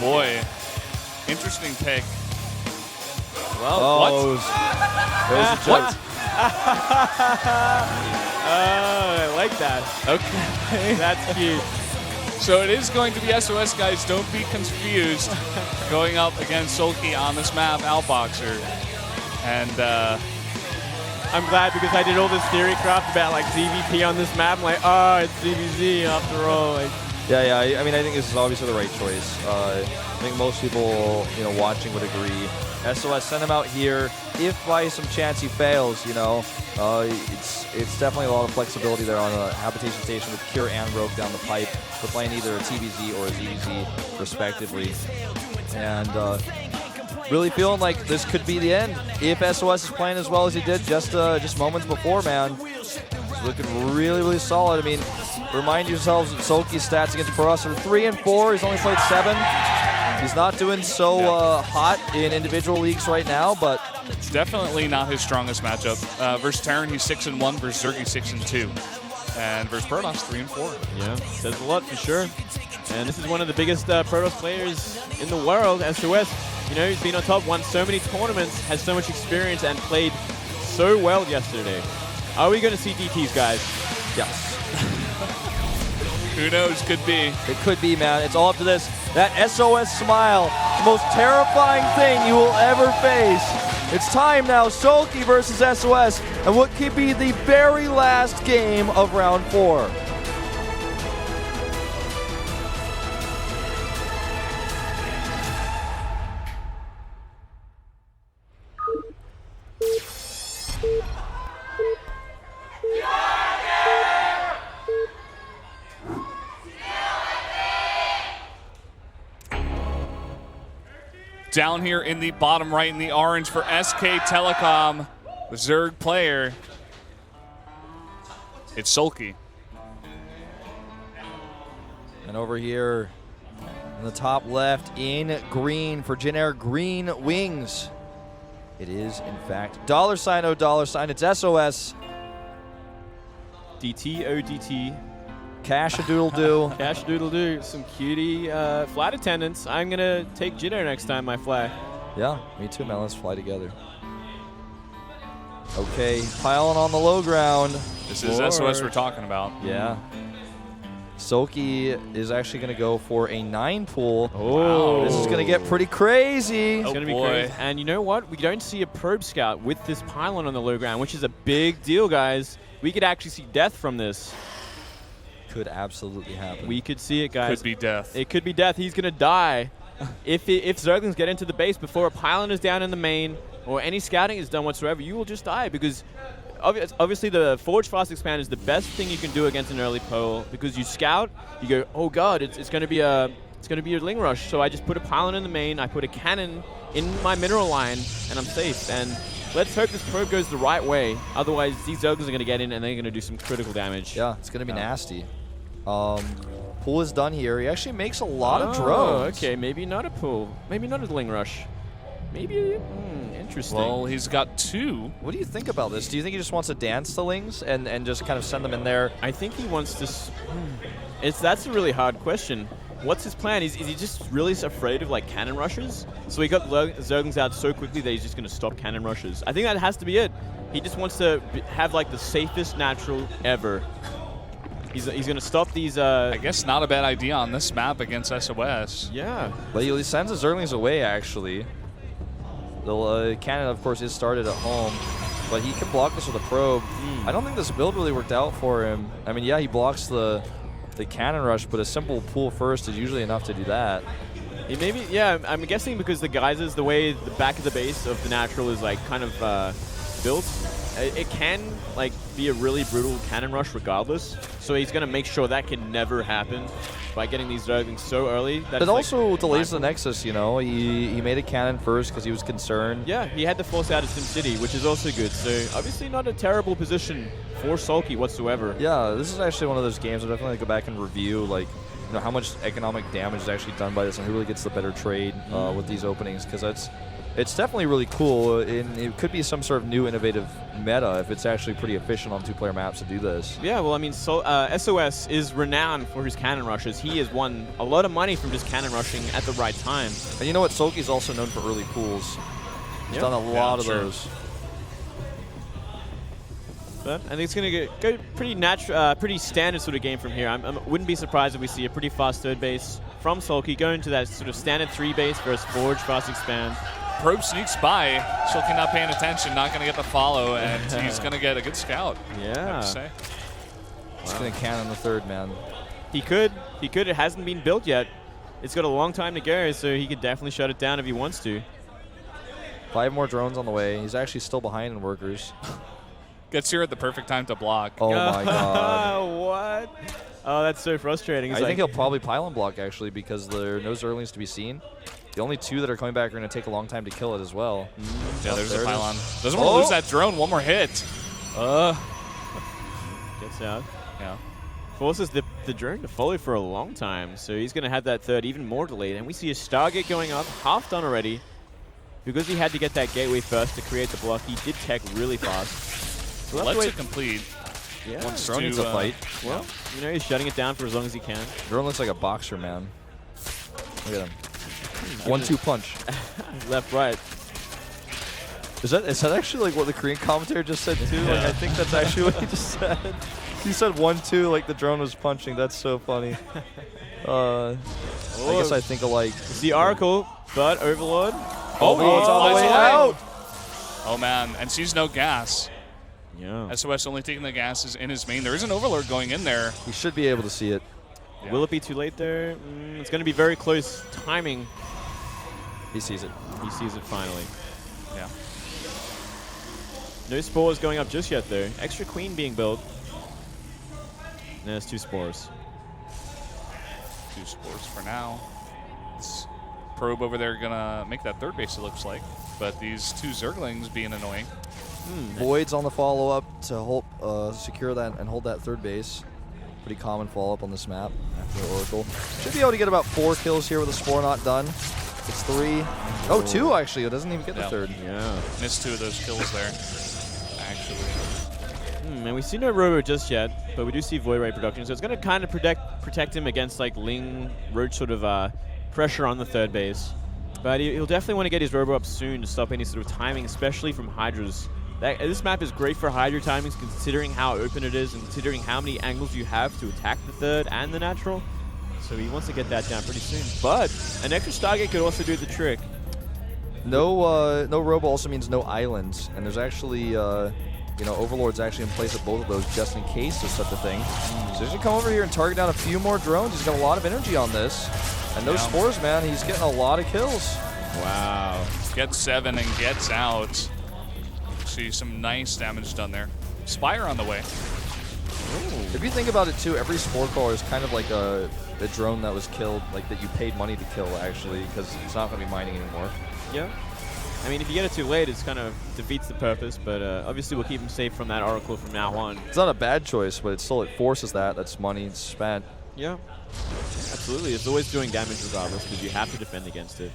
boy. Interesting pick. Well, what? What? I like that. Okay. That's cute. So it is going to be SOS, guys. Don't be confused. Going up against Soulkey on this map, Outboxer. And I'm glad because I did all this theory craft about like ZVP on this map. I'm like, oh, it's ZVZ after all. Like, yeah. I mean, I think this is obviously the right choice. I think most people, watching would agree. SOS sent him out here. If by some chance he fails, it's definitely a lot of flexibility there on a habitation station with Cure and Rogue down the pipe for playing either a TVZ or a ZVZ respectively. And really feeling like this could be the end. If SOS is playing as well as he did just moments before, man. He's looking really, really solid. I mean, remind yourselves that Soulkey's stats against Pro are 3 and 4. He's only played 7. He's not doing so hot in individual leagues right now, but it's definitely not his strongest matchup. Versus Terran, he's 6 and 1. Versus Zergy, 6 and 2. And versus Protoss, 3 and 4. Yeah, says a lot for sure. And this is one of the biggest Protoss players in the world, SOS. He's been on top, won so many tournaments, has so much experience, and played so well yesterday. Are we going to see DTs, guys? Yes. Who knows? Could be. It could be, man. It's all up to this. That SOS smile, the most terrifying thing you will ever face. It's time now, Soulkey versus SOS, and what could be the very last game of round 4. Down here in the bottom right in the orange for SK Telecom, the Zerg player. It's Soulkey. And over here in the top left in green for JINAIR Green Wings. It is, in fact, $$, it's SOS. DT, ODT. Cash-a-doodle-doo. Cash-a-doodle-doo. Some cutie flight attendants. I'm going to take JINAIR next time I fly. Yeah, me too, man. Let's fly together. Okay, piling on the low ground. This is SOS we're talking about. Yeah. Soulkey is actually going to go for a 9 pool. Oh. This is going to get pretty crazy. It's going to be crazy. And you know what? We don't see a probe scout with this pylon on the low ground, which is a big deal, guys. We could actually see death from this. Could absolutely happen. We could see it, guys. Could be death. It could be death. He's going to die. If Zerglings get into the base before a pylon is down in the main or any scouting is done whatsoever, you will just die because obviously the Forge Fast Expand is the best thing you can do against an early pole because you scout, you go, oh god, it's going to be a Ling Rush, so I just put a pylon in the main, I put a cannon in my mineral line, and I'm safe. And let's hope this probe goes the right way. Otherwise, these Zerglings are going to get in and they're going to do some critical damage. Yeah, it's going to be nasty. Pool is done here. He actually makes a lot of drones. Okay, maybe not a pool. Maybe not a Ling Rush. Maybe, interesting. Well, he's got 2. What do you think about this? Do you think he just wants to dance the Lings and just kind of send them in there? I think he wants to... That's a really hard question. What's his plan? Is he just really afraid of like cannon rushes? So he got Zerglings out so quickly that he's just going to stop cannon rushes. I think that has to be it. He just wants to have like the safest natural ever. He's going to stop these... I guess not a bad idea on this map against SOS. Yeah. But he sends the Zerglings away, actually. The cannon, of course, is started at home. But he can block this with a probe. I don't think this build really worked out for him. I mean, yeah, he blocks the cannon rush, but a simple pull first is usually enough to do that. Yeah, I'm guessing because the geysers, the way the back of the base of the natural is like kind of built, it can like be a really brutal cannon rush regardless. So he's going to make sure that can never happen by getting these Zerglings so early. That it also delays the Nexus, you know. He made a cannon first because he was concerned. Yeah, he had to force out of SimCity, which is also good. So obviously not a terrible position for Soulkey whatsoever. Yeah, this is actually one of those games I'll definitely go back and review, like, you know, how much economic damage is actually done by this and who really gets the better trade with these openings, because that's It's definitely really cool, and it could be some sort of new innovative meta if it's actually pretty efficient on 2-player maps to do this. Yeah, well, I mean, SOS is renowned for his cannon rushes. He has won a lot of money from just cannon rushing at the right time. And you know what? Soulkey's also known for early pools. He's done a lot of those. But I think it's going to go pretty natural, pretty standard sort of game from here. I wouldn't be surprised if we see a pretty fast third base from Soulkey going to that sort of standard 3 base versus Forge fast expand. Probe sneaks by. Soulkey not paying attention, not going to get the follow, and he's going to get a good scout. Yeah. I have to say. He's going to cannon the third, man. He could. He could. It hasn't been built yet. It's got a long time to go, so he could definitely shut it down if he wants to. 5 more drones on the way. He's actually still behind in workers. Gets here at the perfect time to block. Oh my god. What? Oh, that's so frustrating. I think he'll probably pylon block, actually, because there are no Zerglings to be seen. The only 2 that are coming back are going to take a long time to kill it as well. Yeah, there's a pylon. Doesn't want to lose that drone. One more hit. Gets out. Yeah. Forces the drone to follow for a long time, so he's going to have that third even more delayed. And we see a Stargate going up, half done already. Because he had to get that gateway first to create the block, he did tech really fast. So Let's it complete. Yeah. Wants Drone to needs a fight. Well, you know, he's shutting it down for as long as he can. Drone looks like a boxer, man. Look at him. 1-2 punch. Left, right. Is that actually like what the Korean commentator just said too? Like, I think that's actually what he just said. He said 1-2 like the drone was punching. That's so funny. I guess I think alike. It's the Oracle, but Overlord. Overlord's on the way out. Oh man, and sees no gas. Yeah. SOS only taking the gases in his main. There is an Overlord going in there. He should be able to see it. Yeah. Will it be too late there? It's going to be very close timing. He sees it. He sees it finally. Yeah. No spores going up just yet, though. Extra queen being built. And there's 2 spores. 2 spores for now. It's Probe over there gonna make that third base, it looks like. But these 2 Zerglings being annoying. Void's on the follow-up to hold, secure that and hold that third base. Pretty common follow-up on this map after the Oracle. Should be able to get about 4 kills here with a spore not done. It's 3. Oh, 2 actually. It doesn't even get the third. Yeah. Missed 2 of those kills there, actually. And we see no Robo just yet, but we do see Void Ray production, so it's going to kind of protect him against like Ling Roach sort of pressure on the third base. But he'll definitely want to get his Robo up soon to stop any sort of timing, especially from Hydras. This map is great for Hydra timings, considering how open it is and considering how many angles you have to attack the third and the natural. So he wants to get that down pretty soon. But an extra Stargate could also do the trick. No Robo also means no islands, and there's actually Overlord's actually in place of both of those just in case there's such a thing. So he's gonna come over here and target down a few more drones. He's got a lot of energy on this, and those spores, man, he's getting a lot of kills. Wow. Gets 7 and gets out. See some nice damage done there. Spire on the way. If you think about it too, every spore caller is kind of like a drone that was killed, like that you paid money to kill actually, because it's not going to be mining anymore. Yeah. I mean, if you get it too late, it's kind of defeats the purpose, but obviously we'll keep him safe from that Oracle from now on. It's not a bad choice, but it forces that. That's money spent. Yeah. Absolutely. It's always doing damage regardless, because you have to defend against it.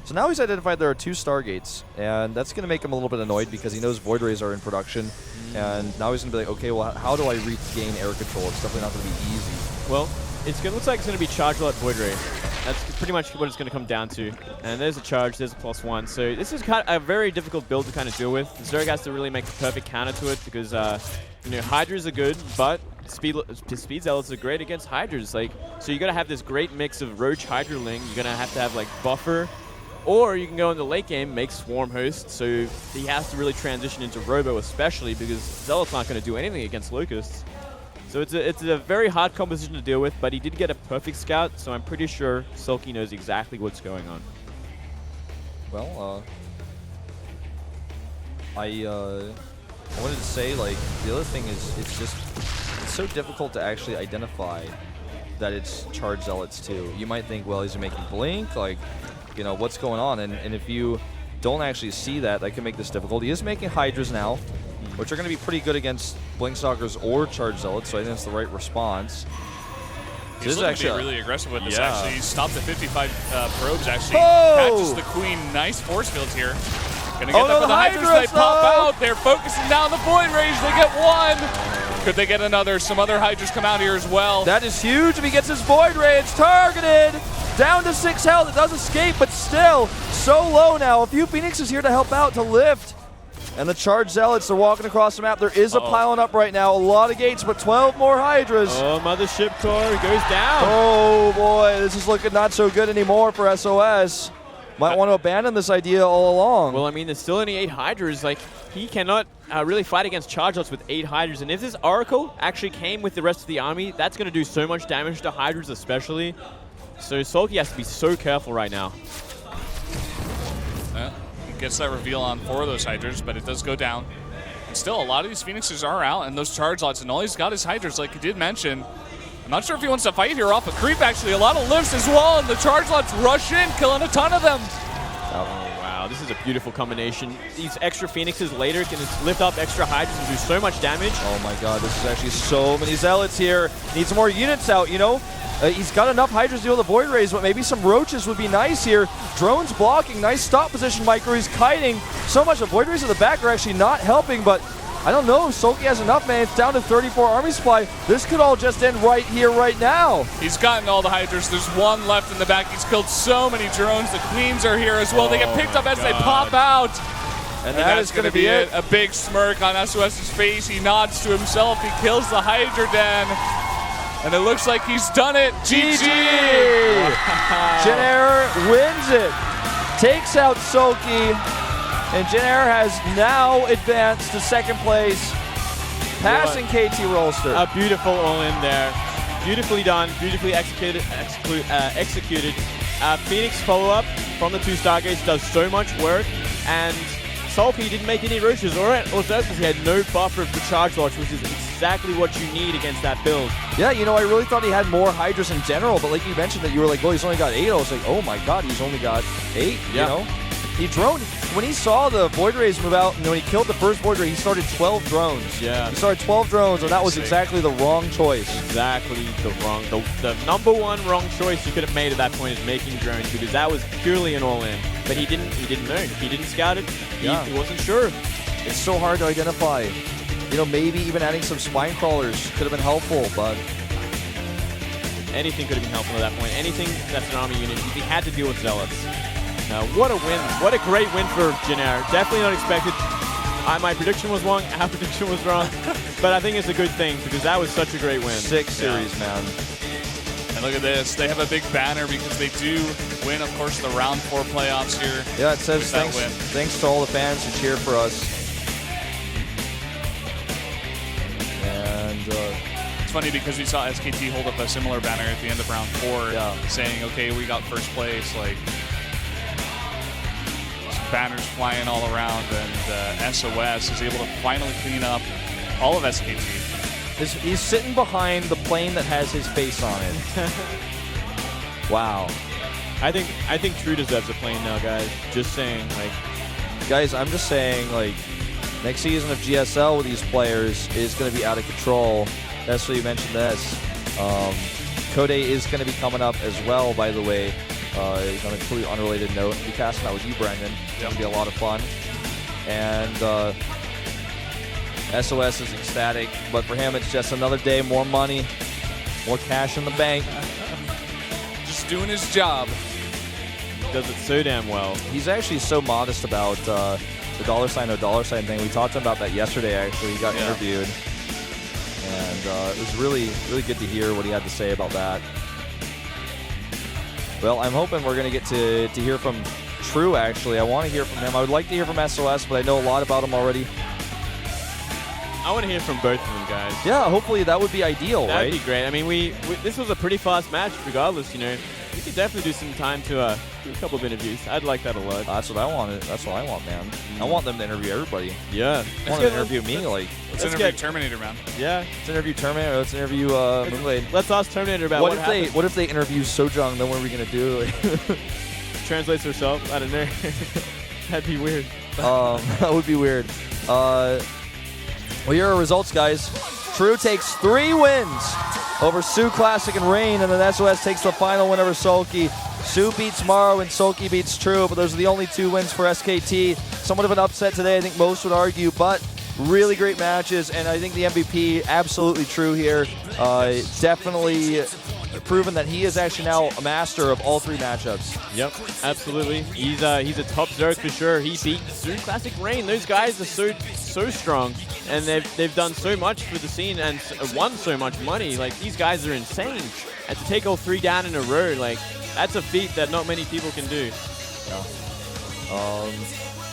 So now he's identified there are 2 Stargates, and that's going to make him a little bit annoyed because he knows Void Rays are in production, and now he's going to be like, okay, well, how do I regain air control? It's definitely not going to be easy. Well, looks like it's going to be Charge Lot Void Ray. That's pretty much what it's going to come down to. And there's a charge, there's a +1. So this is kind of a very difficult build to kind of deal with. Zerg has to really make the perfect counter to it because, Hydras are good, but Speed Zealots are great against Hydras. So you got to have this great mix of Roach Hydra Ling. You're going to have like buffer. Or you can go in the late game, make Swarm Host, so he has to really transition into Robo especially because Zealot's not going to do anything against Locusts. So it's a very hard composition to deal with, but he did get a perfect scout, so I'm pretty sure Soulkey knows exactly what's going on. Well, I wanted to say, like, the other thing is it's so difficult to actually identify that it's Charge Zealots too. You might think, well, he's making Blink, like, what's going on? And if you don't actually see that, that can make this difficult. He is making Hydras now, which are going to be pretty good against Blinkstalkers or Charge Zealots, so I think that's the right response. He's looking to be really aggressive with this, actually. He stopped at 55 probes, actually. Catches the queen. Nice force fields here. Gonna get them for the Hydras. They pop out. They're focusing down the Void Rage. They get one. Could they get another? Some other Hydras come out here as well. That is huge if he gets his Void Rage targeted. Down to 6 health. It does escape, but still so low now. A few Phoenixes here to help out, to lift. And the Charged Zealots are walking across the map. There is a piling up right now. A lot of gates, but 12 more Hydras. Oh, Mothership Core goes down. Oh, boy. This is looking not so good anymore for SOS. Might want to abandon this idea all along. Well, I mean, there's still only 8 Hydras. Like, he cannot really fight against Charge-Lots with 8 Hydras. And if this Oracle actually came with the rest of the army, that's going to do so much damage to Hydras especially. So Soulkey has to be so careful right now. He gets that reveal on 4 of those Hydras, but it does go down. And still, a lot of these Phoenixes are out, and those Charge-Lots, and all he's got is Hydras, like he did mention. I'm not sure if he wants to fight here off a creep, actually. A lot of lifts as well, and the Charge-Lots rush in, killing a ton of them. Oh, wow. This is a beautiful combination. These extra Phoenixes later can just lift up extra Hydras and do so much damage. Oh, my God. This is actually so many Zealots here. Needs more units out, you know? He's got enough Hydras to deal with the Void Rays, but maybe some Roaches would be nice here. Drones blocking. Nice stop position, Micro. He's kiting. So much. The Void Rays in the back are actually not helping, but I don't know. Soulkey has enough, man. It's down to 34 army supply. This could all just end right here, right now. He's gotten all the Hydras. There's one left in the back. He's killed so many drones. The Queens are here as well. They get picked up as they pop out. And that is going to be it. A big smirk on SOS's face. He nods to himself. He kills the Hydra Den. And it looks like he's done it. GG! JINAIR wins it. Takes out Soulkey. And JINAIR has now advanced to 2nd place, passing KT Rolster. A beautiful all-in there. Beautifully done, beautifully executed. Phoenix follow-up from the 2 Stargates does so much work, and Soulkey didn't make any Roaches or Zerglings. He had no buffer for Charge Launch, which is exactly what you need against that build. Yeah, you know, I really thought he had more Hydras in general, but like you mentioned that you were like, well, he's only got 8. I was like, oh my God, he's only got 8, you know? He droned. When he saw the Void Rays move out, and when he killed the first Void Ray, he started 12 drones. Yeah. He started 12 drones, and that was exactly the wrong choice. Exactly the number one wrong choice you could have made at that point is making drones, because that was purely an all-in. But he didn't know. He didn't scout it. He wasn't sure. It's so hard to identify. You know, maybe even adding some spine crawlers could have been helpful, but anything could have been helpful at that point. Anything that's an army unit, he had to deal with Zealots. What a win. What a great win for JINAIR. Definitely not expected. My prediction was wrong. Our prediction was wrong. But I think it's a good thing because that was such a great win. 6 series, man. And look at this. They have a big banner because they do win, of course, the round 4 playoffs here. Yeah, it says thanks to all the fans who cheer for us. And it's funny because we saw SKT hold up a similar banner at the end of round 4 saying, okay, we got 1st place. Like, banners flying all around, and SOS is able to finally clean up all of SKT. He's sitting behind the plane that has his face on it. Wow. I think True deserves a plane now, guys. Just saying, like. Guys, I'm just saying, like, next season of GSL with these players is going to be out of control. That's why you mentioned this. Code is going to be coming up as well, by the way. On a completely unrelated note, I'll be casting that with you, Brendan. It's going to be a lot of fun. And SOS is ecstatic, but for him, it's just another day, more money, more cash in the bank. Just doing his job. He does it so damn well. He's actually so modest about the $$, thing. We talked about that yesterday, actually. He got interviewed. And it was really, really good to hear what he had to say about that. Well, I'm hoping we're going to get to hear from True, actually. I want to hear from him. I would like to hear from SOS, but I know a lot about him already. I want to hear from both of them, guys. Yeah, hopefully that would be ideal, right? That'd be great. I mean, this was a pretty fast match regardless, you know. We could definitely do some time to do a couple of interviews. I'd like that a lot. That's what I wanted. That's what I want, man. I want them to interview everybody. Yeah. I want them to interview me, like. Let's interview Terminator, man. Yeah. Let's interview Terminator. Let's interview Moonblade. Let's ask Terminator about what happened. What if they interview Sojung? Then what are we gonna do? Translates herself. I don't know. That'd be weird. That would be weird. Well, here are our results, guys. True takes 3 wins. over Sue Classic and Rain, and then SOS takes the final win over Soulkey. Sue beats Morrow and Soulkey beats True, but those are the only 2 wins for SKT. Somewhat of an upset today, I think most would argue, but really great matches, and I think the MVP, absolutely True here. Definitely proven that he is actually now a master of all 3 matchups. Yep, absolutely. He's a top Zerg for sure. He beat Sue Classic Rain. Those guys are so strong, and they've done so much for the scene and won so much money. Like, these guys are insane. And to take all 3 down in a row, like, that's a feat that not many people can do.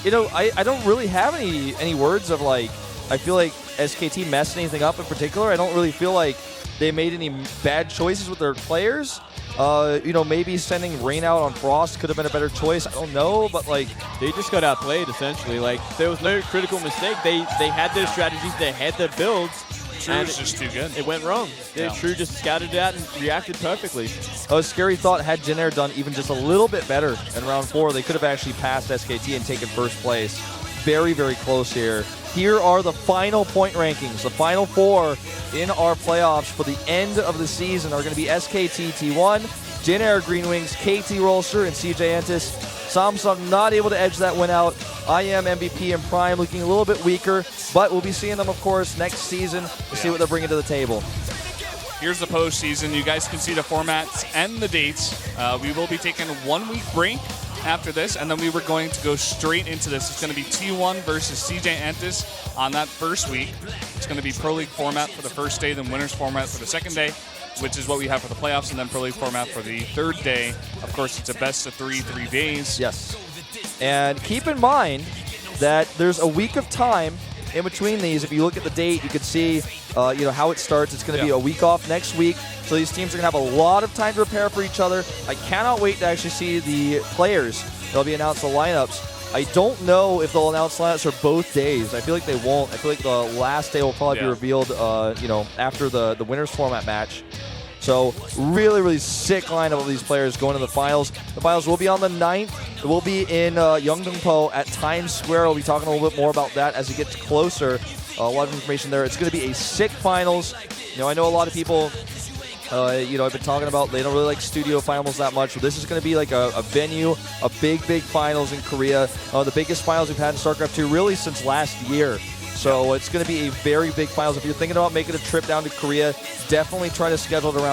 You know, I don't really have any words of, like, I feel like SKT messed anything up in particular. I don't really feel like they made any bad choices with their players. You know, maybe sending Rain out on Frost could have been a better choice. I don't know, but, like, they just got outplayed, essentially. Like, there was no critical mistake. They had their strategies, they had their builds. True was just too good. It went wrong. Yeah. True just scouted it out and reacted perfectly. A scary thought, had JINAIR done even just a little bit better in round 4, they could have actually passed SKT and taken first place. Very, very close here. Here are the final point rankings. The final 4 in our playoffs for the end of the season are going to be SKT T1, JINAIR Green Wings, KT Rolster, and CJ Entis. Samsung not able to edge that win out. IM, MVP, and Prime looking a little bit weaker, but we'll be seeing them, of course, next season to see what they're bringing to the table. Here's the postseason. You guys can see the formats and the dates. We will be taking a 1-week break after this, and then we were going to go straight into this. It's going to be T1 versus CJ Entis on that first week. It's going to be Pro League format for the first day, then winners format for the second day, which is what we have for the playoffs, and then Pro League format for the third day. Of course, it's a best of 3 days. Yes. And keep in mind that there's a week of time in between these. If you look at the date, you can see you know, how it starts. It's going to be a week off next week. So these teams are going to have a lot of time to prepare for each other. I cannot wait to actually see the players. They'll be announced the lineups. I don't know if they'll announce lineups for both days. I feel like they won't. I feel like the last day will probably be revealed you know, after the winners format match. So really, really sick lineup of these players going to the finals. The finals will be on the 9th. It will be in Yeongdeungpo at Times Square. We'll be talking a little bit more about that as it gets closer. A lot of information there. It's going to be a sick finals. You know, I know a lot of people, you know, I've been talking about they don't really like studio finals that much. But this is going to be like a venue, a big finals in Korea. The biggest finals we've had in StarCraft 2 really since last year. So it's going to be a very big finals. If you're thinking about making a trip down to Korea, definitely try to schedule it around